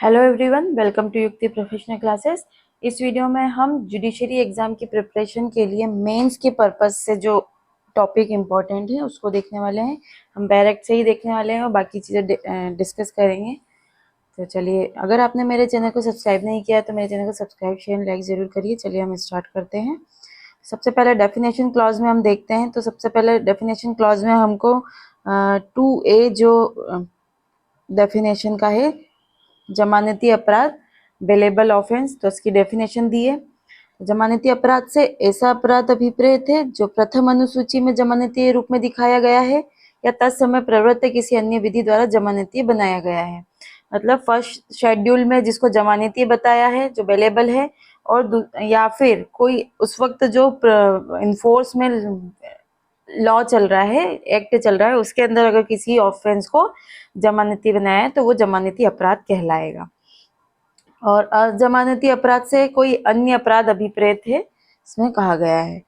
Hello everyone, welcome to युक्ति professional classes. इस video में हम जुडिशरी एग्जाम की प्रिपरेशन के लिए मेंस के पर्पस से जो टॉपिक इम्पोर्टेंट है उसको देखने वाले हैं। हम डायरेक्ट से ही देखने वाले हैं और बाकी चीज़ें डिस्कस करेंगे। तो चलिए, अगर आपने मेरे चैनल को सब्सक्राइब नहीं किया तो मेरे चैनल को सब्सक्राइब शेयर लाइक ज़रूर करिए। चलिए हम स्टार्ट करते हैं। सबसे पहले डेफिनेशन क्लॉज में हम देखते हैं। तो सबसे पहले डेफिनेशन क्लॉज में हमको 2A जो डेफिनेशन का है, जमानती अपराध बेलेबल ऑफेंस, तो इसकी डेफिनेशन दी है। जमानती अपराध से ऐसा अपराध अभिप्रेत है जो प्रथम अनुसूची में जमानती रूप में दिखाया गया है या तत्समय प्रवृत्त किसी अन्य विधि द्वारा जमानती बनाया गया है। मतलब फर्स्ट शेड्यूल में जिसको जमानती बताया है जो बेलेबल है, और या फिर कोई उस वक्त जो इन्फोर्स में लॉ चल रहा है, एक्ट चल रहा है, उसके अंदर अगर किसी ऑफेंस को जमानती बनाया है तो वो जमानती अपराध कहलाएगा। और अजमानती अपराध से कोई अन्य अपराध अभिप्रेत है इसमें कहा गया है।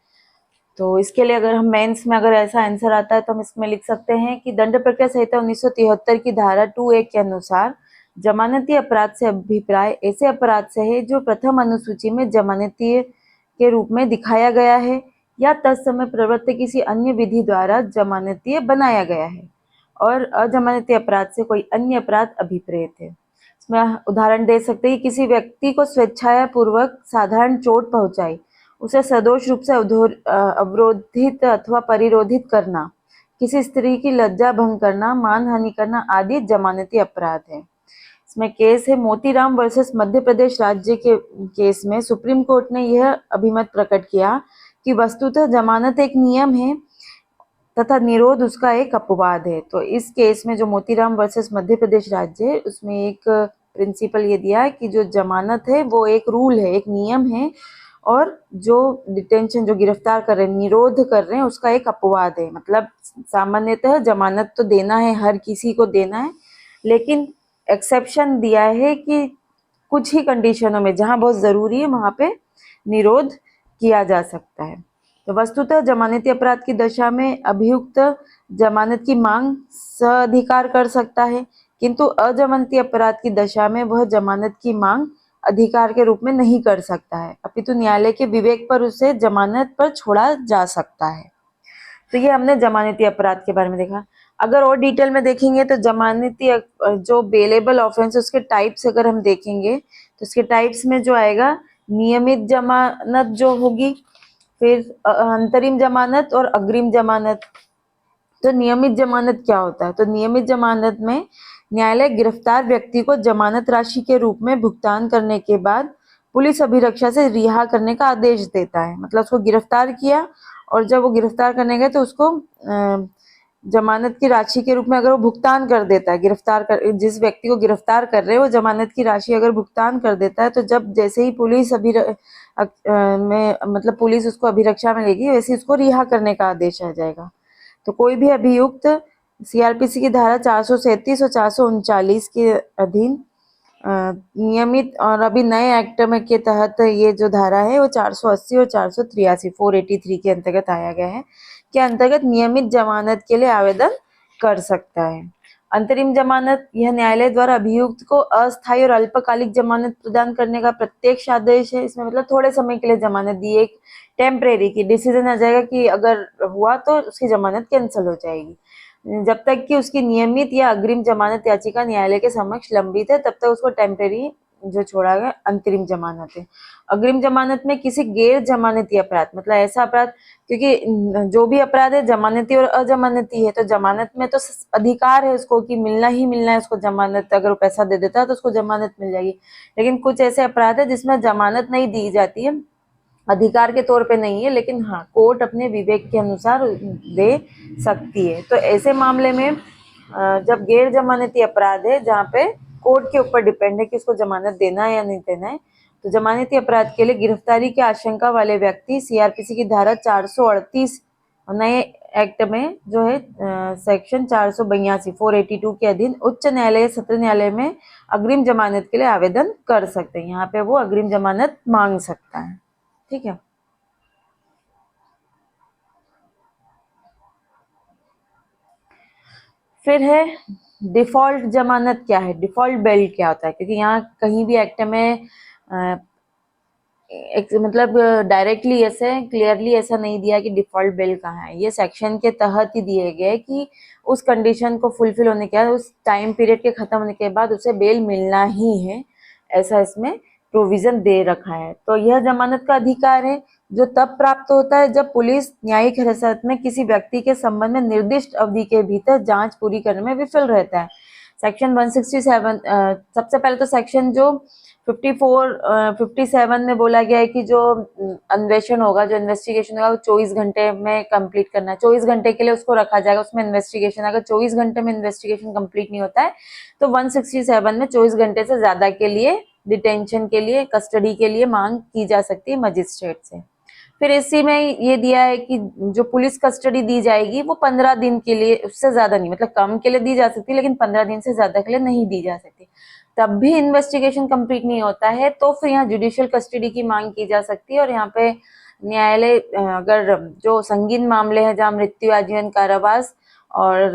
तो इसके लिए अगर हम मेंस में अगर ऐसा आंसर आता है तो हम इसमें लिख सकते हैं कि दंड प्रक्रिया संहिता 1973 की धारा 2A के अनुसार जमानती अपराध से अभिप्राय ऐसे अपराध से है जो प्रथम अनुसूची में जमानती के रूप में दिखाया गया है या तत्समय प्रवृत्त किसी अन्य विधि द्वारा जमानती बनाया गया है, और अजमानती अपराध से कोई अन्य अपराध अभिप्रेत है। इसमें उदाहरण दे सकते हैं, किसी व्यक्ति को स्वेच्छाया पूर्वक साधारण चोट पहुंचाई, उसे सदोष रूप से अवरोधित अथवा परिरोधित करना, किसी स्त्री की लज्जा भंग करना, मानहानि करना आदि जमानती अपराध है। इसमें केस है मोतीराम वर्सेस मध्य प्रदेश राज्य के केस में सुप्रीम कोर्ट ने यह अभिमत प्रकट किया कि वस्तुतः जमानत एक नियम है तथा निरोध उसका एक अपवाद है। तो इस केस में जो मोतीराम वर्सेस मध्य प्रदेश राज्य है उसमें एक प्रिंसिपल ये दिया है कि जो जमानत है वो एक रूल है, एक नियम है, और जो डिटेंशन जो गिरफ्तार कर रहे हैं, निरोध कर रहे हैं, उसका एक अपवाद है। मतलब सामान्यतः जमानत तो देना है, हर किसी को देना है, लेकिन एक्सेप्शन दिया है कि कुछ ही कंडीशनों में जहां बहुत जरूरी है वहां पे निरोध किया जा सकता है। तो वस्तुतः जमानती अपराध की दशा में अभियुक्त जमानत की मांग स्वाधिकार कर सकता है, किंतु अजमानती अपराध की दशा में वह जमानत की मांग अधिकार के रूप में नहीं कर सकता है, अपितु न्यायालय के विवेक पर उसे जमानत पर छोड़ा जा सकता है। तो ये हमने जमानती अपराध के बारे में देखा। अगर और डिटेल में देखेंगे तो जमानती जो बेलेबल ऑफेंस उसके टाइप्स अगर हम देखेंगे तो उसके टाइप्स में जो आएगा, नियमित जमानत जो होगी, फिर अंतरिम जमानत और अग्रिम जमानत। तो नियमित जमानत क्या होता है? तो नियमित जमानत में न्यायालय गिरफ्तार व्यक्ति को जमानत राशि के रूप में भुगतान करने के बाद पुलिस अभिरक्षा से रिहा करने का आदेश देता है। मतलब उसको गिरफ्तार किया और जब वो गिरफ्तार करने गए तो उसको जमानत की राशि के रूप में अगर वो भुगतान कर देता है, जिस व्यक्ति को गिरफ्तार कर रहे हैं वो जमानत की राशि अगर भुगतान कर देता है, तो जब जैसे ही पुलिस मतलब पुलिस उसको अभिरक्षा में लेगी वैसे उसको रिहा करने का आदेश आ जाएगा। तो कोई भी अभियुक्त सीआरपीसी की धारा 437 और 439 के अधीन नियमित, और अभी नए एक्ट में के तहत ये जो धारा है वो 480 और 483 483 के अंतर्गत आया गया है, के अंतर्गत नियमित जमानत के लिए आवेदन कर सकता है। अंतरिम जमानत, यह न्यायालय द्वारा अभियुक्त को अस्थायी और अल्पकालिक जमानत प्रदान करने का प्रत्यक्ष आदेश है। इसमें मतलब थोड़े समय के लिए जमानत दी, एक टेम्परेरी की डिसीजन आ जाएगा कि अगर हुआ तो उसकी जमानत कैंसिल हो जाएगी। जब तक कि उसकी नियमित या अग्रिम जमानत याचिका न्यायालय के समक्ष लंबित है तब तक उसको टेम्परेरी जो छोड़ा गया अंतरिम जमानत है। अग्रिम जमानत में किसी गैर जमानती अपराध, मतलब ऐसा अपराध, क्योंकि जो भी अपराध है जमानती और अजमानती है, तो जमानत में तो अधिकार है उसको कि मिलना ही मिलना है उसको जमानत, अगर वो पैसा दे देता है तो उसको जमानत मिल जाएगी। लेकिन कुछ ऐसे अपराध है जिसमें जमानत नहीं दी जाती है, अधिकार के तौर पे नहीं है, लेकिन हाँ कोर्ट अपने विवेक के अनुसार दे सकती है। तो ऐसे मामले में जब गैर जमानती अपराध है जहाँ पे कोर्ट के ऊपर डिपेंड है कि उसको जमानत देना है या नहीं देना है, तो जमानती अपराध के लिए गिरफ्तारी की आशंका वाले व्यक्ति सीआरपीसी की धारा 438 नए एक्ट में जो है सेक्शन 482 482 के अधीन उच्च न्यायालय सत्र न्यायालय में अग्रिम जमानत के लिए आवेदन कर सकते हैं। यहाँ पे वो अग्रिम जमानत मांग सकता है। ठीक है। फिर है डिफॉल्ट जमानत क्या है, डिफॉल्ट बेल क्या होता है, क्योंकि यहाँ कहीं भी एक्ट में मतलब डायरेक्टली ऐसे क्लियरली ऐसा नहीं दिया कि डिफॉल्ट बेल कहाँ है। ये सेक्शन के तहत ही दिए गए कि उस कंडीशन को फुलफिल होने के बाद, उस टाइम पीरियड के खत्म होने के बाद उसे बेल मिलना ही है, ऐसा इसमें प्रोविजन दे रखा है। तो यह जमानत का अधिकार है जो तब प्राप्त होता है जब पुलिस न्यायिक हिरासत में किसी व्यक्ति के संबंध में निर्दिष्ट अवधि के भीतर जांच पूरी करने में विफल रहता है। सेक्शन 167 सबसे पहले तो सेक्शन जो 57 में बोला गया है कि जो अन्वेषण होगा, जो इन्वेस्टिगेशन होगा, वो 24 घंटे में कंप्लीट करना है। 24 घंटे के लिए उसको रखा जाएगा उसमें इन्वेस्टिगेशन। अगर 24 घंटे में इन्वेस्टिगेशन कंप्लीट नहीं होता है तो 167 में 24 घंटे से ज्यादा के लिए डिटेंशन के लिए, कस्टडी के लिए मांग की जा सकती है मजिस्ट्रेट से। फिर इसी में ये दिया है कि जो पुलिस कस्टडी दी जाएगी वो 15 दिन के लिए, उससे ज्यादा नहीं, मतलब कम के लिए दी जा सकती है लेकिन 15 दिन से ज्यादा के लिए नहीं दी जा सकती। तब भी इन्वेस्टिगेशन कंप्लीट नहीं होता है तो फिर यहाँ जुडिशियल कस्टडी की मांग की जा सकती है। और यहाँ पे न्यायालय अगर जो संगीन मामले हैं जहाँ मृत्यु, आजीवन कारावास और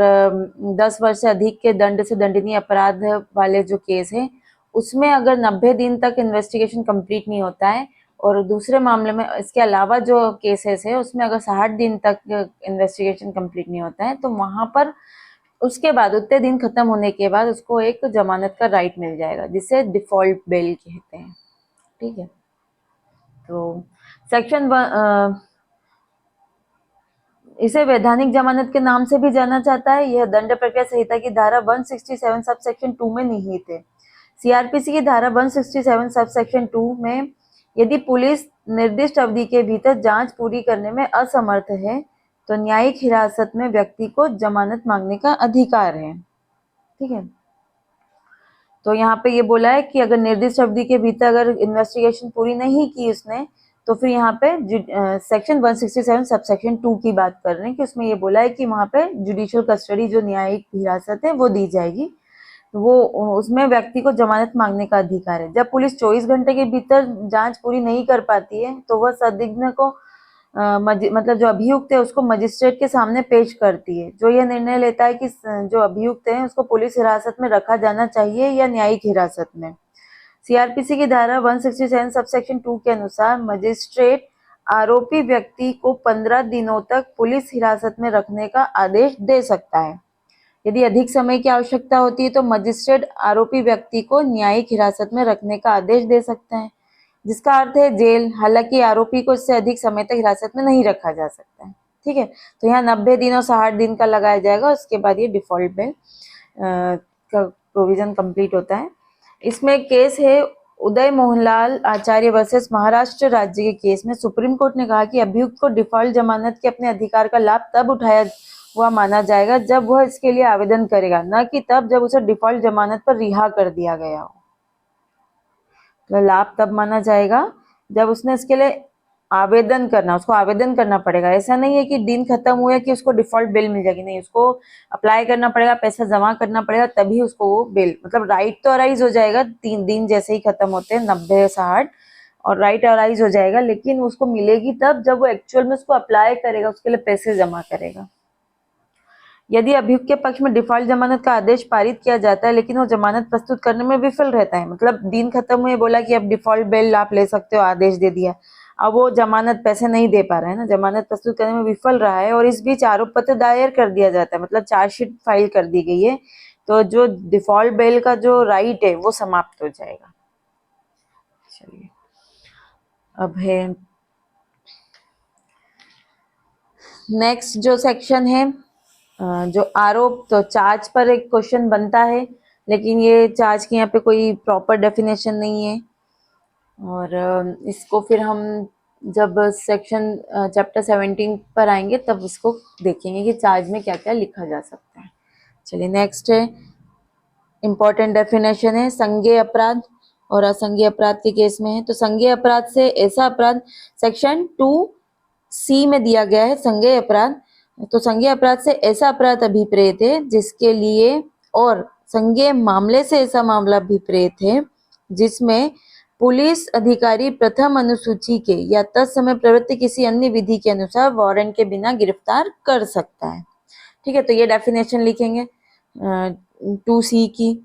10 वर्ष से अधिक के दंड से दंडनीय अपराध वाले जो केस है उसमें अगर 90 दिन तक इन्वेस्टिगेशन कंप्लीट नहीं होता है, और दूसरे मामले में इसके अलावा जो केसेस है उसमें अगर 60 दिन तक इन्वेस्टिगेशन कंप्लीट नहीं होता है तो वहां पर उसके बाद उतने दिन खत्म होने के बाद उसको एक जमानत का राइट मिल जाएगा जिसे डिफॉल्ट बेल कहते हैं। ठीक है, तो सेक्शन इसे वैधानिक जमानत के नाम से भी जाना जाता है। यह दंड प्रक्रिया संहिता की धारा 167 सब सेक्शन 2 में निहित है। सीआरपीसी की धारा 167 सब सेक्शन 2 में यदि पुलिस निर्दिष्ट अवधि के भीतर जांच पूरी करने में असमर्थ है तो न्यायिक हिरासत में व्यक्ति को जमानत मांगने का अधिकार है। ठीक है, तो यहाँ पे ये बोला है कि अगर निर्दिष्ट अवधि के भीतर अगर इन्वेस्टिगेशन पूरी नहीं की उसने तो फिर यहाँ पे सेक्शन 167 सब सेक्शन 2 की बात कर रहे हैं कि उसमें ये बोला है कि वहाँ पे जुडिशियल कस्टडी जो न्यायिक हिरासत है वो दी जाएगी। वो उसमें व्यक्ति को जमानत मांगने का अधिकार है। जब पुलिस 24 घंटे के भीतर जांच पूरी नहीं कर पाती है तो वह संदिग्ध को मतलब जो अभियुक्त है उसको मजिस्ट्रेट के सामने पेश करती है, जो यह निर्णय लेता है कि जो अभियुक्त है उसको पुलिस हिरासत में रखा जाना चाहिए या न्यायिक हिरासत में। सीआरपीसी की धारा 167 सबसेक्शन 2 के अनुसार मजिस्ट्रेट आरोपी व्यक्ति को 15 दिनों तक पुलिस हिरासत में रखने का आदेश दे सकता है। यदि अधिक समय की आवश्यकता होती है तो मजिस्ट्रेट आरोपी व्यक्ति को न्यायिक हिरासत में रखने का आदेश दे सकता है, जिसका अर्थ है जेल। हालांकि आरोपी को इससे अधिक समय तक हिरासत में नहीं रखा जा सकता है। ठीक है, तो यहाँ 90 दिन और 60 दिन का लगाया जाएगा, उसके बाद ये डिफॉल्ट बेल का प्रोविजन कंप्लीट होता है। इसमें केस है उदय मोहनलाल आचार्य वर्सेस महाराष्ट्र राज्य के केस में सुप्रीम कोर्ट ने कहा कि अभियुक्त को डिफॉल्ट जमानत के अपने अधिकार का लाभ तब उठाया हुआ माना जाएगा जब वह इसके लिए आवेदन करेगा, न कि तब जब उसे डिफॉल्ट जमानत पर रिहा कर दिया गया हो। तो लाभ तब माना जाएगा जब उसने इसके लिए आवेदन करना, उसको आवेदन करना पड़ेगा। ऐसा नहीं है कि दिन खत्म हुआ कि उसको डिफॉल्ट बेल मिल जाएगी, नहीं, उसको अप्लाई करना पड़ेगा, पैसा जमा करना पड़ेगा, तभी उसको वो बेल, मतलब राइट तो अराइज हो जाएगा 3 दिन जैसे ही खत्म होते हैं 90-60, और राइट अराइज हो जाएगा, लेकिन उसको मिलेगी तब जब वो एक्चुअल में उसको अप्लाई करेगा, उसके लिए पैसे जमा करेगा। यदि अभियुक्त के पक्ष में डिफॉल्ट जमानत का आदेश पारित किया जाता है लेकिन वो जमानत प्रस्तुत करने में विफल रहता है, मतलब दिन खत्म हुए, बोला कि अब डिफॉल्ट बेल आप ले सकते हो, आदेश दे दिया, अब वो जमानत पैसे नहीं दे पा रहा है ना, जमानत प्रस्तुत करने में विफल रहा है और इस बीच आरोप पत्र दायर कर दिया जाता है, मतलब चार्जशीट फाइल कर दी गई है, तो जो डिफॉल्ट बेल का जो राइट है वो समाप्त हो जाएगा। चलिए, अब है नेक्स्ट जो सेक्शन है जो आरोप, तो चार्ज पर एक क्वेश्चन बनता है लेकिन ये चार्ज की यहाँ पे कोई प्रॉपर डेफिनेशन नहीं है, और इसको फिर हम जब सेक्शन चैप्टर 17 पर आएंगे तब इसको देखेंगे कि चार्ज में क्या क्या लिखा जा सकता है। चलिए, नेक्स्ट है इम्पोर्टेंट डेफिनेशन है संज्ञेय अपराध और असंज्ञेय अपराध के केस में है। तो संज्ञेय अपराध से ऐसा अपराध सेक्शन 2C में दिया गया है संज्ञेय अपराध। तो संज्ञेय अपराध से ऐसा अपराध अभिप्रेत है जिसके लिए, और संज्ञेय मामले से ऐसा मामला अभिप्रेत है जिसमें पुलिस अधिकारी प्रथम अनुसूची के या तत्समय प्रवृत्ति किसी अन्य विधि के अनुसार वारंट के बिना गिरफ्तार कर सकता है। ठीक है, तो ये डेफिनेशन लिखेंगे। 2C की,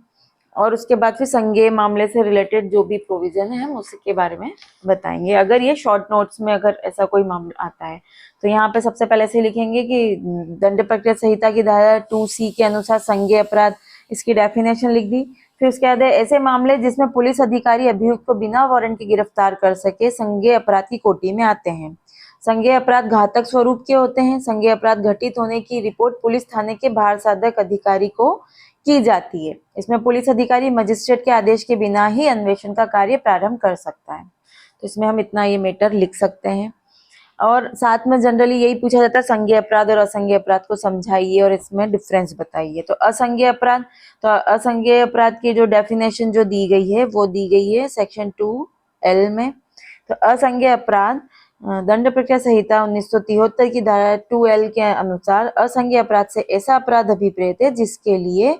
और उसके बाद फिर संज्ञेय मामले से रिलेटेड जो भी प्रोविजन है हम उसके बारे में बताएंगे। अगर ये शॉर्ट नोट्स में अगर ऐसा कोई मामला आता है तो यहाँ पे सबसे पहले से लिखेंगे कि दंड प्रक्रिया संहिता की धारा 2C के अनुसार संज्ञेय अपराध, इसकी डेफिनेशन लिख दी। फिर उसके बाद ऐसे मामले जिसमें पुलिस अधिकारी अभियुक्त को बिना वारंट के गिरफ्तार कर सके संज्ञेय अपराध की कोटि में आते हैं। संज्ञेय अपराध घातक स्वरूप के होते हैं। संज्ञेय अपराध घटित होने की रिपोर्ट पुलिस थाने के भार साधक अधिकारी को की जाती है। इसमें पुलिस अधिकारी मजिस्ट्रेट के आदेश के बिना ही अन्वेषण का कार्य प्रारंभ कर सकता है। तो इसमें हम इतना ये मैटर लिख सकते हैं। और साथ में जनरली यही पूछा जाता है संज्ञेय अपराध और असंज्ञेय अपराध को समझाइए और इसमें डिफरेंस बताइए। तो असंज्ञेय अपराध, तो असंज्ञेय अपराध की जो डेफिनेशन जो दी गई है वो दी गई है सेक्शन 2L में। तो असंज्ञेय अपराध दंड प्रक्रिया संहिता 1973 की धारा 2L के अनुसार असंज्ञेय अपराध से ऐसा अपराध अभिप्रेत है जिसके लिए,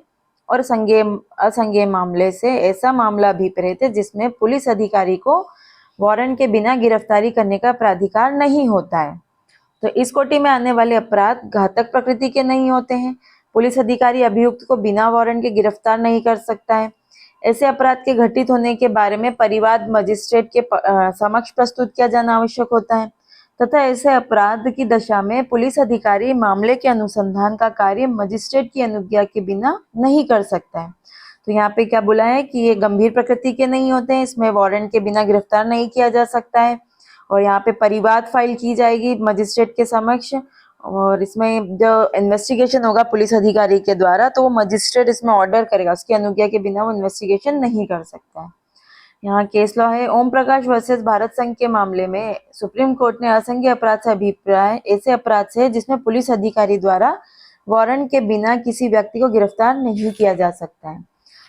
और असंज्ञेय मामले से ऐसा मामला अभिप्रेत है जिसमें पुलिस अधिकारी को वारंट के बिना गिरफ्तारी करने का प्राधिकार नहीं होता है। तो इस कोटि में आने वाले अपराध घातक प्रकृति के नहीं होते हैं। पुलिस अधिकारी अभियुक्त को बिना वारंट के गिरफ्तार नहीं कर सकता है। ऐसे अपराध के घटित होने के बारे में परिवाद मजिस्ट्रेट के समक्ष प्रस्तुत किया जाना आवश्यक होता है, तथा ऐसे अपराध की दशा में पुलिस अधिकारी मामले के अनुसंधान का कार्य मजिस्ट्रेट की अनुज्ञा के बिना नहीं कर सकता है। तो यहाँ पे क्या बोला है कि ये गंभीर प्रकृति के नहीं होते हैं, इसमें वारंट के बिना गिरफ्तार नहीं किया जा सकता है। और यहाँ पे परिवाद फाइल की जाएगी मजिस्ट्रेट के समक्ष, और इसमें जो इन्वेस्टिगेशन होगा पुलिस अधिकारी के द्वारा तो वो मजिस्ट्रेट इसमें ऑर्डर करेगा, उसकी अनुज्ञा के बिना वो इन्वेस्टिगेशन नहीं कर सकता है। यहाँ केस लॉ है ओम प्रकाश वर्सेस भारत संघ के मामले में सुप्रीम कोर्ट ने असंज्ञेय अपराध से अभिप्राय ऐसे अपराध से जिसमें पुलिस अधिकारी द्वारा वारंट के बिना किसी व्यक्ति को गिरफ्तार नहीं किया जा सकता है।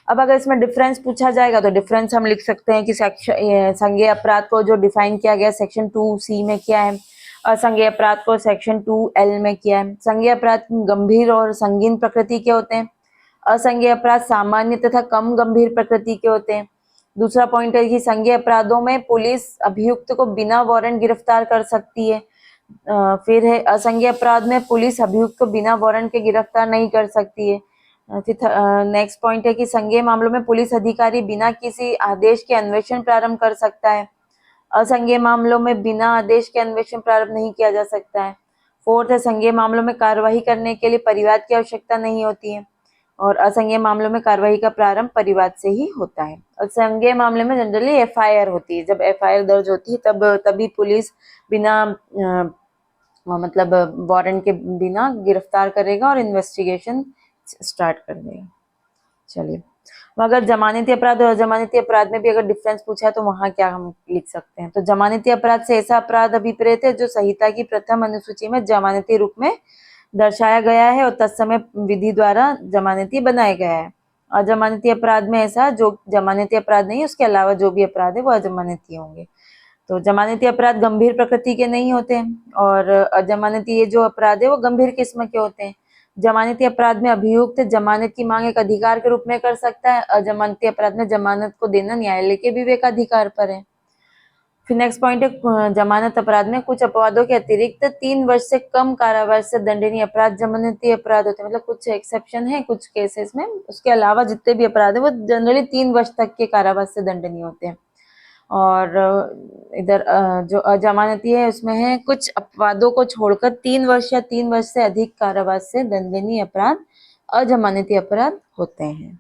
अब अगर इसमें डिफरेंस पूछा जाएगा तो डिफरेंस हम लिख सकते हैं कि संज्ञेय अपराध को जो डिफाइन किया गया सेक्शन 2C में किया है, असंज्ञेय अपराध को सेक्शन 2L में किया है। संज्ञेय अपराध गंभीर और संगीन प्रकृति के होते हैं, असंज्ञेय अपराध सामान्य तथा कम गंभीर प्रकृति के होते हैं। दूसरा पॉइंट है कि संज्ञेय अपराधों में पुलिस अभियुक्त को बिना वारंट गिरफ्तार कर सकती है। फिर है असंज्ञेय अपराध में पुलिस अभियुक्त को बिना वारंट के गिरफ्तार नहीं कर सकती है। नेक्स्ट पॉइंट है कि संज्ञेय मामलों में पुलिस अधिकारी बिना किसी आदेश के अन्वेषण प्रारंभ कर सकता है, असंज्ञेय मामलों में बिना आदेश के अन्वेषण प्रारंभ नहीं किया जा सकता है। फोर्थ है संज्ञेय मामलों में कार्यवाही करने के लिए परिवाद की आवश्यकता नहीं होती है, और असंज्ञेय मामलों में कार्यवाही का प्रारंभ परिवाद से ही होता है। और संज्ञेय मामले में जनरली FIR होती है, जब FIR दर्ज होती है तभी पुलिस बिना मतलब वारंट के बिना गिरफ्तार करेगा और इन्वेस्टिगेशन स्टार्ट कर देगा। चलिए, अगर जमानती अपराध और अजमानती अपराध में भी अगर डिफरेंस पूछा है तो वहां क्या हम लिख सकते हैं। तो जमानती अपराध से ऐसा अपराध अभिप्रेत है जो संहिता की प्रथम अनुसूची में जमानती रूप में दर्शाया गया है और तत्समय विधि द्वारा जमानती बनाया गया है। अजमानती अपराध में ऐसा जो जमानती अपराध नहीं, उसके अलावा जो भी अपराध है वो अजमानती होंगे। तो जमानती अपराध गंभीर प्रकृति के नहीं होते हैं, और अजमानती ये जो अपराध है वो गंभीर किस्म के होते हैं। जमानती अपराध में अभियुक्त जमानत की मांग एक अधिकार के रूप में कर सकता है, अजमानती अपराध में जमानत को देना न्यायालय के विवेकाधिकार पर है। फिर नेक्स्ट पॉइंट है जमानत अपराध में कुछ अपवादों के अतिरिक्त 3 वर्ष से कम कारावास से दंडनीय अपराध जमानती अपराध होते हैं। मतलब कुछ एक्सेप्शन है कुछ केसेस में, उसके अलावा जितने भी अपराध है वो जनरली 3 वर्ष तक के कारावास से दंडनीय होते हैं। और इधर जो अजमानती है उसमें है कुछ अपवादों को छोड़कर 3 वर्ष या 3 वर्ष से अधिक कारावास से दंडनीय अपराध अजमानती अपराध होते हैं।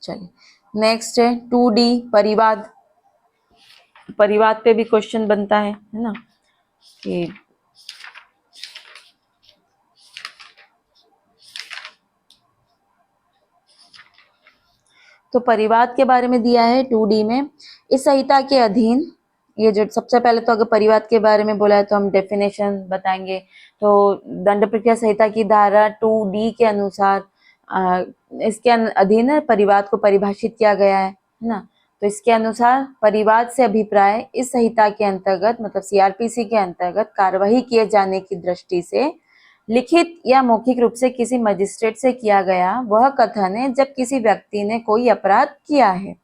चलिए, नेक्स्ट है 2D परिवाद। परिवाद पे भी क्वेश्चन बनता है ना, कि तो परिवाद के बारे में दिया है 2D में। इस संहिता के अधीन ये जो सबसे पहले तो अगर परिवाद के बारे में बोला है तो हम डेफिनेशन बताएंगे। तो दंड प्रक्रिया संहिता की धारा 2D के अनुसार इसके अधीन परिवाद को परिभाषित किया गया है ना। तो इसके अनुसार परिवाद से अभिप्राय इस संहिता के अंतर्गत मतलब CRPC के अंतर्गत कार्यवाही किए जाने की दृष्टि से लिखित या मौखिक रूप से किसी मजिस्ट्रेट से किया गया वह कथन है जब किसी व्यक्ति ने कोई अपराध किया है,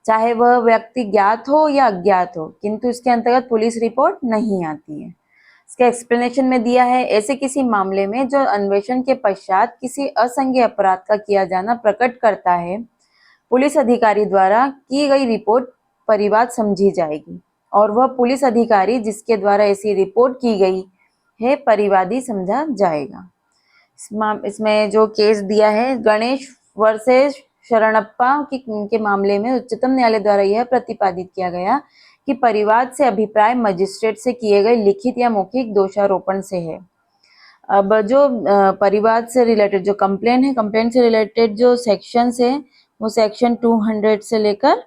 चाहे वह व्यक्ति ज्ञात हो या अज्ञात हो, किंतु इसके अंतर्गत पुलिस रिपोर्ट नहीं आती है। इसका एक्सप्लेनेशन में दिया है, ऐसे किसी मामले में जो अन्वेषण के पश्चात किसी असंज्ञेय अपराध का किया जाना प्रकट करता है, पुलिस अधिकारी द्वारा की गई रिपोर्ट परिवाद समझी जाएगी और वह पुलिस अधिकारी जिसके द्वारा ऐसी रिपोर्ट की गई है परिवादी समझा जाएगा। इसमें जो केस दिया है गणेश वर्सेस शरणप्पा के मामले में उच्चतम न्यायालय द्वारा यह प्रतिपादित किया गया कि परिवाद से अभिप्राय मजिस्ट्रेट से किए गए लिखित या मौखिक दोषारोपण से है। अब जो परिवाद से रिलेटेड जो कंप्लेन है, कंप्लेन से रिलेटेड जो सेक्शंस है वो सेक्शन 200 से लेकर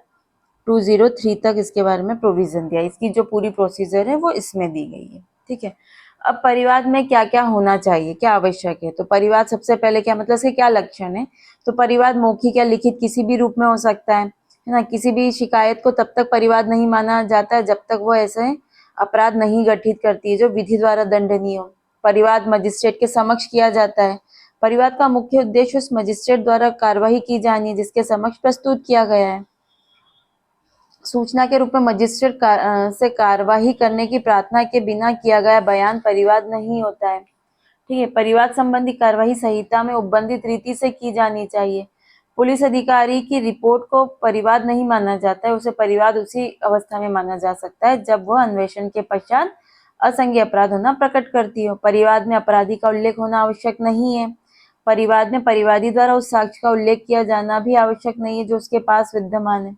203 तक इसके बारे में प्रोविजन दिया है। इसकी जो पूरी प्रोसीजर है वो इसमें दी गई है। ठीक है, अब परिवाद में क्या क्या होना चाहिए, क्या आवश्यक है। तो परिवाद सबसे पहले क्या मतलब इसके क्या लक्षण है। तो परिवाद मौखिक या लिखित किसी भी रूप में हो सकता है ना। किसी भी शिकायत को तब तक परिवाद नहीं माना जाता है जब तक वो ऐसे अपराध नहीं गठित करती है जो विधि द्वारा दंडनीय हो। परिवाद मजिस्ट्रेट के समक्ष किया जाता है। परिवाद का मुख्य उद्देश्य उस मजिस्ट्रेट द्वारा कार्यवाही की जानी है जिसके समक्ष प्रस्तुत किया गया है। सूचना के रूप में मजिस्ट्रेट से कार्यवाही करने की प्रार्थना के बिना किया गया बयान परिवाद नहीं होता है। ठीक है, परिवाद संबंधी कार्यवाही संहिता में उपबंधित रीति से की जानी चाहिए। पुलिस अधिकारी की रिपोर्ट को परिवाद नहीं माना जाता है, उसे परिवाद उसी अवस्था में माना जा सकता है जब वह अन्वेषण के पश्चात असंज्ञेय अपराध होना प्रकट करती हो। परिवाद में अपराधी का उल्लेख होना आवश्यक नहीं है। परिवाद में परिवादी द्वारा उस साक्ष्य का उल्लेख किया जाना भी आवश्यक नहीं है जो उसके पास विद्यमान है।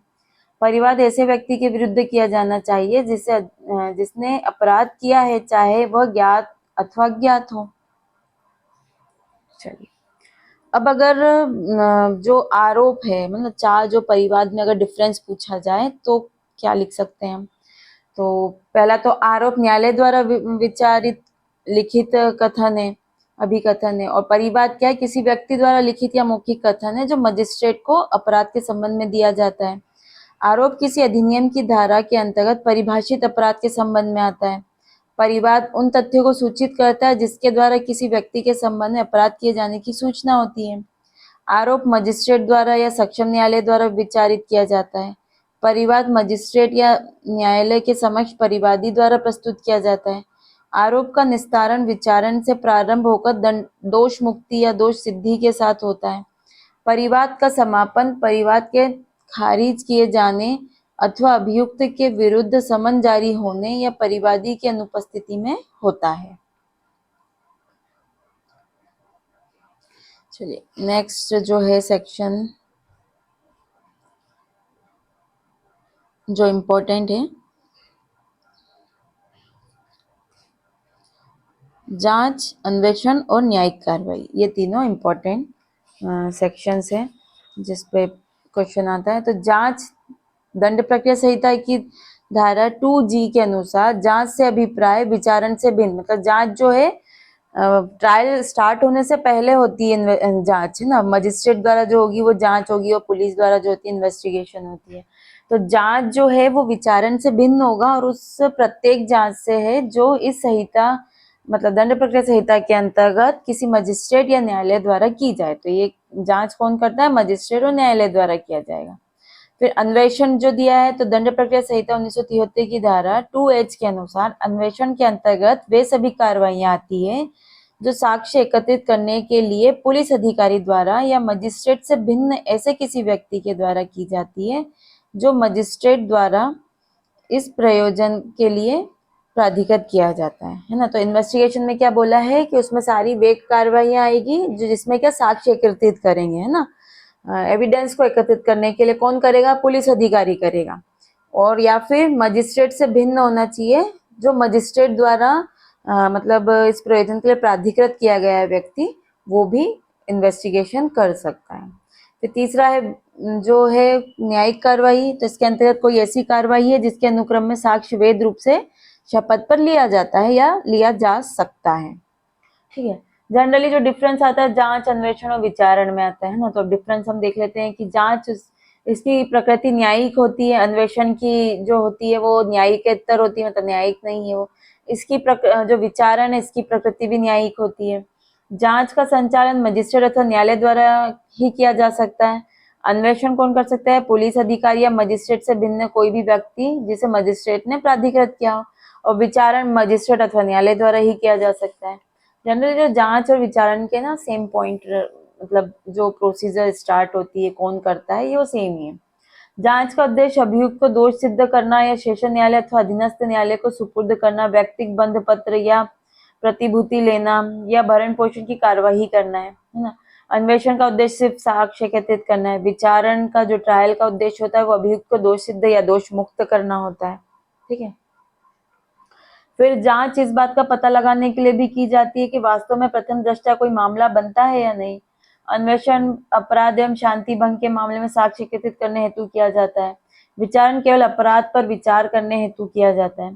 परिवाद ऐसे व्यक्ति के विरुद्ध किया जाना चाहिए जिसने अपराध किया है, चाहे वह ज्ञात अथवा अज्ञात हो। चलिए, अब अगर जो आरोप है मतलब चार जो परिवाद में अगर डिफरेंस पूछा जाए तो क्या लिख सकते हैं हम। तो पहला तो आरोप न्यायालय द्वारा विचारित लिखित कथन है, अभिकथन है। और परिवाद क्या है, किसी व्यक्ति द्वारा लिखित या मौखिक कथन है जो मजिस्ट्रेट को अपराध के संबंध में दिया जाता है। आरोप किसी अधिनियम की धारा के अंतर्गत परिभाषित अपराध के संबंध में आता है। परिवाद उन तथ्यों को सूचित करता है जिसके द्वारा किसी व्यक्ति के संबंध में अपराध किए जाने की सूचना होती है। आरोप मजिस्ट्रेट द्वारा या सक्षम न्यायालय द्वारा विचारित किया जाता है। परिवाद मजिस्ट्रेट या न्यायालय के समक्ष परिवादी द्वारा प्रस्तुत किया जाता है। आरोप का निस्तारण विचारण से प्रारंभ होकर दोष मुक्ति या दोष सिद्धि के साथ होता है। परिवाद का समापन परिवाद के खारिज किए जाने अथवा अभियुक्त के विरुद्ध समन जारी होने या परिवादी की अनुपस्थिति में होता है। चलिए, नेक्स्ट जो है सेक्शन जो इम्पोर्टेंट है, जांच, अन्वेषण और न्यायिक कार्रवाई। ये तीनों इम्पोर्टेंट सेक्शंस हैं जिस पे क्वेश्चन आता है। तो जांच, दंड प्रक्रिया संहिता की धारा 2G के अनुसार जांच से अभिप्राय विचारण से भिन्न। मतलब जांच जो है ट्रायल स्टार्ट होने से पहले होती है जांच, है ना। मजिस्ट्रेट द्वारा जो होगी वो जांच होगी और पुलिस द्वारा जो होती है इन्वेस्टिगेशन होती है। तो जांच जो है वो विचारण से भिन्न होगा और उस प्रत्येक जांच से है जो इस संहिता मतलब दंड प्रक्रिया संहिता के अंतर्गत किसी मजिस्ट्रेट या न्यायालय द्वारा की जाए। तो ये जांच कौन करता है, मजिस्ट्रेट और न्यायालय द्वारा किया जाएगा। फिर अन्वेषण जो दिया है, तो दंड प्रक्रिया संहिता 1973 की धारा 2H के अनुसार अन्वेषण के अंतर्गत वे सभी कार्रवाइयां आती है जो साक्ष्य एकत्रित करने के लिए पुलिस अधिकारी द्वारा या मजिस्ट्रेट से भिन्न ऐसे किसी व्यक्ति के द्वारा की जाती है जो मजिस्ट्रेट द्वारा इस प्रयोजन के लिए प्राधिकृत किया जाता है ना। तो इन्वेस्टिगेशन में क्या बोला है कि उसमें सारी वे कार्रवाइयां आएगी जो जिसमें क्या साक्ष्य एकत्रित करेंगे, है ना। एविडेंस को एकत्रित करने के लिए कौन करेगा, पुलिस अधिकारी करेगा। और या फिर मजिस्ट्रेट से भिन्न होना चाहिए जो मजिस्ट्रेट द्वारा मतलब इस प्रयोजन के लिए प्राधिकृत किया गया है व्यक्ति, वो भी इन्वेस्टिगेशन कर सकता है। फिर तीसरा है जो है न्यायिक कार्रवाई। तो इसके अंतर्गत कोई ऐसी कार्रवाई है जिसके अनुक्रम में साक्ष्य वैध रूप से शपथ पर लिया जाता है या लिया जा सकता है। ठीक है, जनरली जो डिफरेंस आता है जांच, अन्वेषण और विचारण में आता है ना। तो डिफरेंस हम देख लेते हैं कि जांच इसकी प्रकृति न्यायिक होती है, अन्वेषण की जो होती है वो न्यायिकेतर होती है, मतलब न्यायिक नहीं है वो। इसकी जो विचारण है इसकी प्रकृति भी न्यायिक होती है। जांच का संचालन मजिस्ट्रेट अथवा न्यायालय द्वारा ही किया जा सकता है। अन्वेषण कौन कर सकता है, पुलिस अधिकारी या मजिस्ट्रेट से भिन्न कोई भी व्यक्ति जिसे मजिस्ट्रेट ने प्राधिकृत किया हो। और विचारण मजिस्ट्रेट अथवा न्यायालय द्वारा ही किया जा सकता है। जनरली जो जांच और विचारण के ना सेम पॉइंट, मतलब जो प्रोसीजर स्टार्ट होती है, कौन करता है, ये वो सेम ही है। जांच का उद्देश्य अभियुक्त को दोष सिद्ध करना या सेशन न्यायालय अथवा अधीनस्थ न्यायालय को सुपुर्द करना, व्यक्तिगत बंध पत्र या प्रतिभूति लेना या भरण पोषण की कार्यवाही करना है ना। अन्वेषण का उद्देश्य सिर्फ साक्ष्य एकत्रित करना है। विचारण का जो ट्रायल का उद्देश्य होता है वो अभियुक्त को दोष सिद्ध या दोष मुक्त करना होता है। ठीक है। फिर जांच इस बात का पता लगाने के लिए भी की जाती है कि वास्तव में प्रथम दृष्टया कोई मामला बनता है या नहीं। अन्वेषण अपराध एवं शांति भंग के मामले में साक्ष्य एकत्रित करने हेतु किया जाता है। विचारण केवल अपराध पर विचार करने हेतु किया जाता है।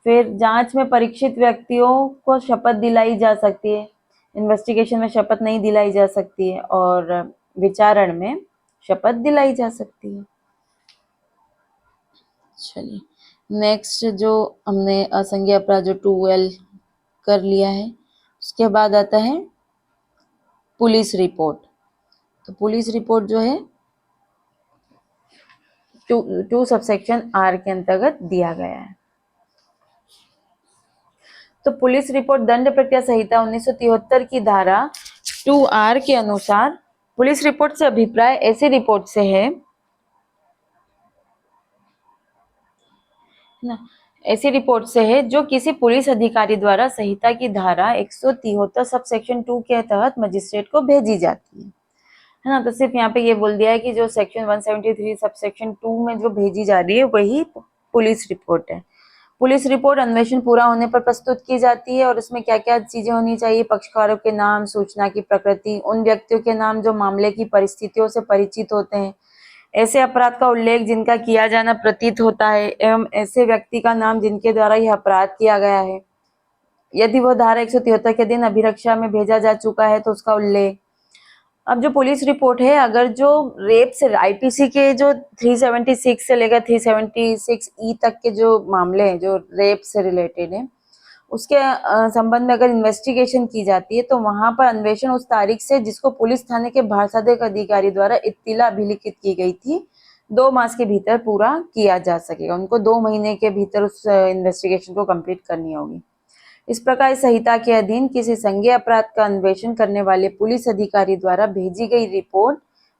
फिर जांच में परीक्षित व्यक्तियों को शपथ दिलाई जा सकती है। इन्वेस्टिगेशन में शपथ नहीं दिलाई जा सकती है और विचारण में शपथ दिलाई जा सकती है। चलिए नेक्स्ट जो हमने असंज्ञेय अपराध जो 2L कर लिया है, उसके बाद आता है पुलिस रिपोर्ट। तो पुलिस रिपोर्ट जो है 2 सबसेक्शन R के अंतर्गत दिया गया है। तो पुलिस रिपोर्ट दंड प्रक्रिया संहिता 1973 की धारा 2R के अनुसार पुलिस रिपोर्ट से अभिप्राय ऐसी रिपोर्ट से है ना, ऐसी रिपोर्ट से है जो किसी पुलिस अधिकारी द्वारा संहिता की धारा 173 सबसेक्शन 2 के तहत मजिस्ट्रेट को भेजी जाती है ना। तो सिर्फ यहाँ पे ये बोल दिया है कि जो सेक्शन 173 सबसेक्शन 2 में जो भेजी जा रही है वही पुलिस रिपोर्ट है। पुलिस रिपोर्ट अन्वेषण पूरा होने पर प्रस्तुत की जाती है और उसमें क्या क्या चीजें होनी चाहिए, पक्षकारों के नाम, सूचना की प्रकृति, उन व्यक्तियों के नाम जो मामले की परिस्थितियों से परिचित होते हैं, ऐसे अपराध का उल्लेख जिनका किया जाना प्रतीत होता है एवं ऐसे व्यक्ति का नाम जिनके द्वारा यह अपराध किया गया है। यदि वह धारा 173 के दिन अभिरक्षा में भेजा जा चुका है तो उसका उल्लेख। अब जो पुलिस रिपोर्ट है, अगर जो रेप से आईपीसी के जो 376 से लेकर 376E तक के जो मामले हैं जो रेप से रिलेटेड है, उसके संबंध में अगर इन्वेस्टिगेशन की जाती है तो वहां पर अन्वेषण उस तारीख से जिसको पुलिस थाने के भारसाधक अधिकारी द्वारा इत्तिला अभिलिखित की गई थी 2 मास के भीतर पूरा किया जा सकेगा। उनको 2 महीने के भीतर उस इन्वेस्टिगेशन को कंप्लीट करनी होगी। इस प्रकार संहिता के अधीन किसी संज्ञेय अपराध का अन्वेषण करने वाले पुलिस अधिकारी द्वारा भेजी गई रिपोर्ट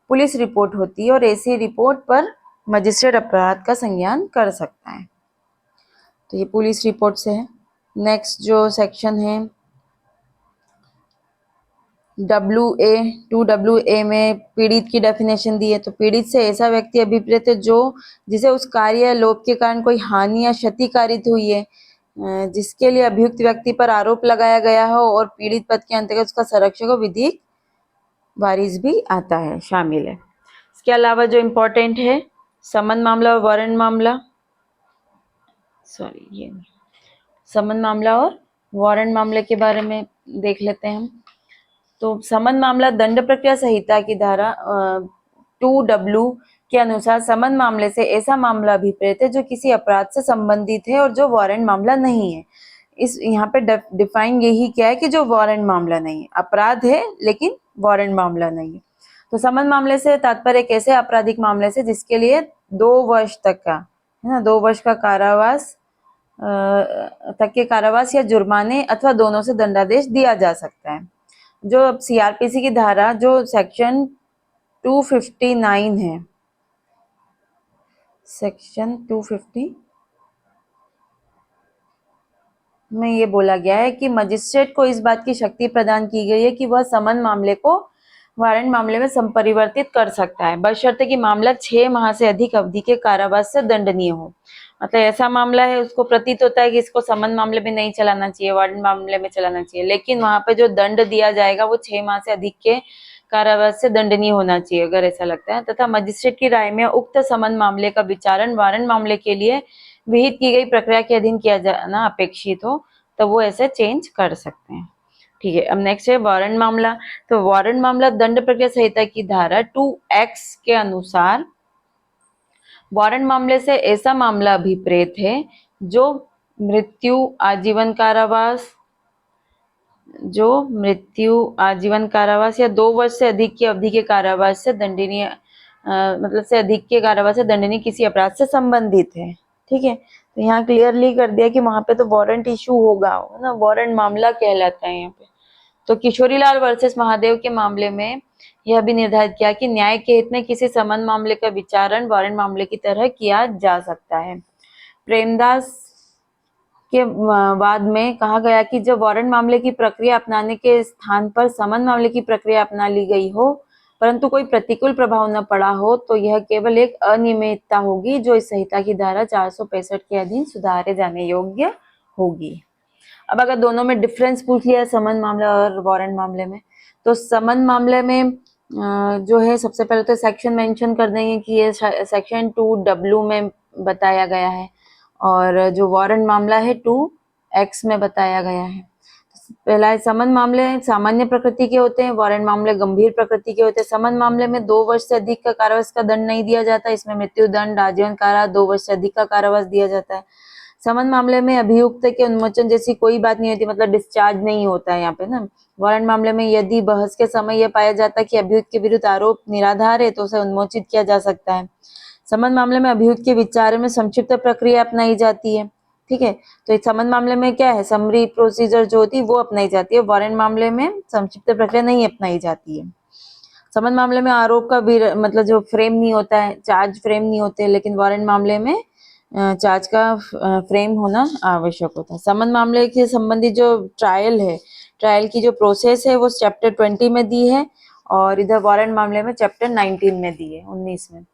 पुलिस रिपोर्ट होती है और ऐसी रिपोर्ट पर मजिस्ट्रेट अपराध का संज्ञान कर सकता है। तो ये पुलिस रिपोर्ट से है। नेक्स्ट जो सेक्शन है WA में पीड़ित की डेफिनेशन दी है। तो पीड़ित से ऐसा व्यक्ति अभिप्रेत है जो जिसे उस कार्य या लोभ के कारण कोई हानि या क्षति कारित हुई है, जिसके लिए अभियुक्त व्यक्ति पर आरोप लगाया गया हो और पीड़ित पद के अंतर्गत उसका संरक्षक और विधिक वारिस भी आता है, शामिल है। इसके अलावा जो इम्पोर्टेंट है समन मामला और वारंट मामला, ये समन मामला और वारंट मामले के बारे में देख लेते हैं हम। तो समन मामला दंड प्रक्रिया संहिता की धारा 2W के अनुसार समन मामले से ऐसा मामला अभिप्रेत है जो किसी अपराध से संबंधित है और जो वारंट मामला नहीं है। इस यहाँ पे डिफाइन यही क्या है कि जो वारंट मामला नहीं है, अपराध है लेकिन वारंट मामला नहीं है। तो समन मामले से तात्पर्य एक ऐसे आपराधिक मामले से जिसके लिए 2 वर्ष तक का है ना 2 वर्ष का कारावास तक के कारावास या जुर्माने अथवा दोनों से दंडादेश दिया जा सकता है। जो CRPC की धारा जो सेक्शन 259 है, सेक्शन 250 में ये बोला गया है कि मजिस्ट्रेट को इस बात की शक्ति प्रदान की गई है कि वह समन मामले को वारंट मामले में संपरिवर्तित कर सकता है, बशर्ते कि मामला 6 माह से अधिक अवधि के कारावास से दंडनीय हो। मतलब ऐसा मामला है उसको प्रतीत होता है कि इसको समन मामले में नहीं चलाना चाहिए, वारंट मामले में चलाना चाहिए, लेकिन वहां पे जो दंड दिया जाएगा वो 6 माह से अधिक के कारावास से दंडनीय होना चाहिए अगर ऐसा लगता है। तथा मजिस्ट्रेट की राय में उक्त समन मामले का विचारण वारंट मामले के लिए विहित की गई प्रक्रिया के अधीन किया जाना अपेक्षित हो तो वो ऐसे चेंज कर सकते हैं। ठीक है। अब नेक्स्ट है वारंट मामला। तो वारंट मामला दंड प्रक्रिया संहिता की धारा 2X के अनुसार वारंट मामले से ऐसा मामला अभिप्रेत है जो मृत्यु, आजीवन कारावास या 2 वर्ष से अधिक की अवधि के कारावास से दंडनीय मतलब से अधिक के कारावास से दंडनीय किसी अपराध से संबंधित है। ठीक है। तो यहाँ क्लियरली कर दिया कि वहां पे तो वारंट इशू होगा ना, वारंट मामला कहलाता है यहाँ पे। तो किशोरीलाल वर्सेस महादेव के मामले में यह भी निर्धारित किया कि न्याय के हित में किसी समन मामले का विचारण वारंट मामले की तरह किया जा सकता है। प्रेमदास के बाद में कहा गया कि जब वारंट मामले की प्रक्रिया अपनाने के स्थान पर समन मामले की प्रक्रिया अपना ली गई हो परंतु कोई प्रतिकूल प्रभाव न पड़ा हो तो यह केवल एक अनियमितता होगी जो इस संहिता की धारा 465 के अधीन सुधारे जाने योग्य होगी। अब अगर दोनों में डिफरेंस पूछ लिया समन मामला और वारंट मामले में, तो समन मामले में जो है सबसे पहले तो सेक्शन मेंशन कर देंगे कि ये सेक्शन 2W में बताया गया है और जो वारंट मामला है 2X में बताया गया है। पहला है समन मामले सामान्य प्रकृति के होते हैं, वारंट मामले गंभीर प्रकृति के होते हैं। समन मामले में 2 वर्ष से अधिक का कारावास का दंड नहीं दिया जाता, इसमें मृत्यु दंड, आजीवन कारावास, 2 वर्ष से अधिक का कारावास दिया जाता है। समन मामले में अभियुक्त के उन्मोचन जैसी कोई बात नहीं होती, मतलब डिस्चार्ज नहीं होता है यहाँ पे ना। वारंट मामले में यदि बहस के समय यह पाया जाता है कि अभियुक्त के विरुद्ध आरोप निराधार है तो उसे उन्मोचित किया जा सकता है। समन मामले में अभियुक्त के विचार में संक्षिप्त प्रक्रिया अपनाई जाती है, ठीक है। तो इस समन मामले में क्या है, समरी प्रोसीजर जो होती है वो अपनाई जाती है, वारंट मामले में संक्षिप्त प्रक्रिया नहीं अपनाई जाती है। समन मामले में आरोप का मतलब जो फ्रेम नहीं होता है, चार्ज फ्रेम नहीं होते, लेकिन वारंट मामले में चार्ज का फ्रेम होना आवश्यक होता है। समन मामले के संबंधी जो ट्रायल है, ट्रायल की जो प्रोसेस है वो चैप्टर 20 में दी है और इधर वारंट मामले में चैप्टर 19 में दी है, 19 में।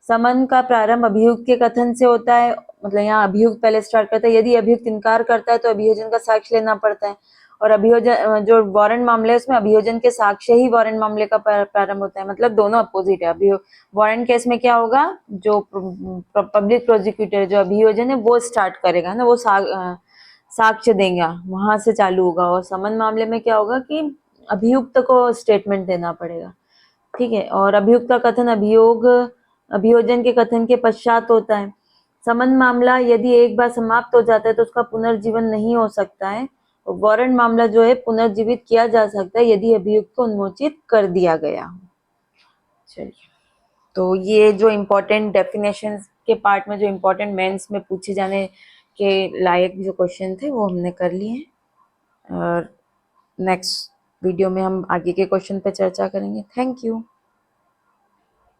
समन का प्रारंभ अभियुक्त के कथन से होता है, मतलब यहाँ अभियुक्त पहले स्टार्ट करता है, यदि अभियुक्त इनकार करता है तो अभियोजन का साक्ष्य लेना पड़ता है और अभियोजन जो वारंट मामले है उसमें अभियोजन के साक्ष्य ही वारंट मामले का प्रारंभ होता है, मतलब दोनों अपोजिट है। वारंट केस में क्या होगा, जो पब्लिक प्रोसिक्यूटर जो अभियोजन है वो स्टार्ट करेगा ना, वो साक्ष्य देगा, वहां से चालू होगा। और समन मामले में क्या होगा कि अभियुक्त को स्टेटमेंट देना पड़ेगा, ठीक है। और अभियुक्त का कथन अभियोजन के कथन के पश्चात होता है। समन मामला यदि एक बार समाप्त हो जाता है तो उसका पुनर्जीवन नहीं हो सकता है। वारंट मामला जो है पुनर्जीवित किया जा सकता है यदि अभियुक्त को उन्मोचित कर दिया गया हो। चलिए, तो ये जो इम्पोर्टेंट डेफिनेशन के पार्ट में जो इम्पोर्टेंट मेंस में पूछे जाने के लायक जो क्वेश्चन थे वो हमने कर लिए हैं और नेक्स्ट वीडियो में हम आगे के क्वेश्चन पे चर्चा करेंगे। Thank you.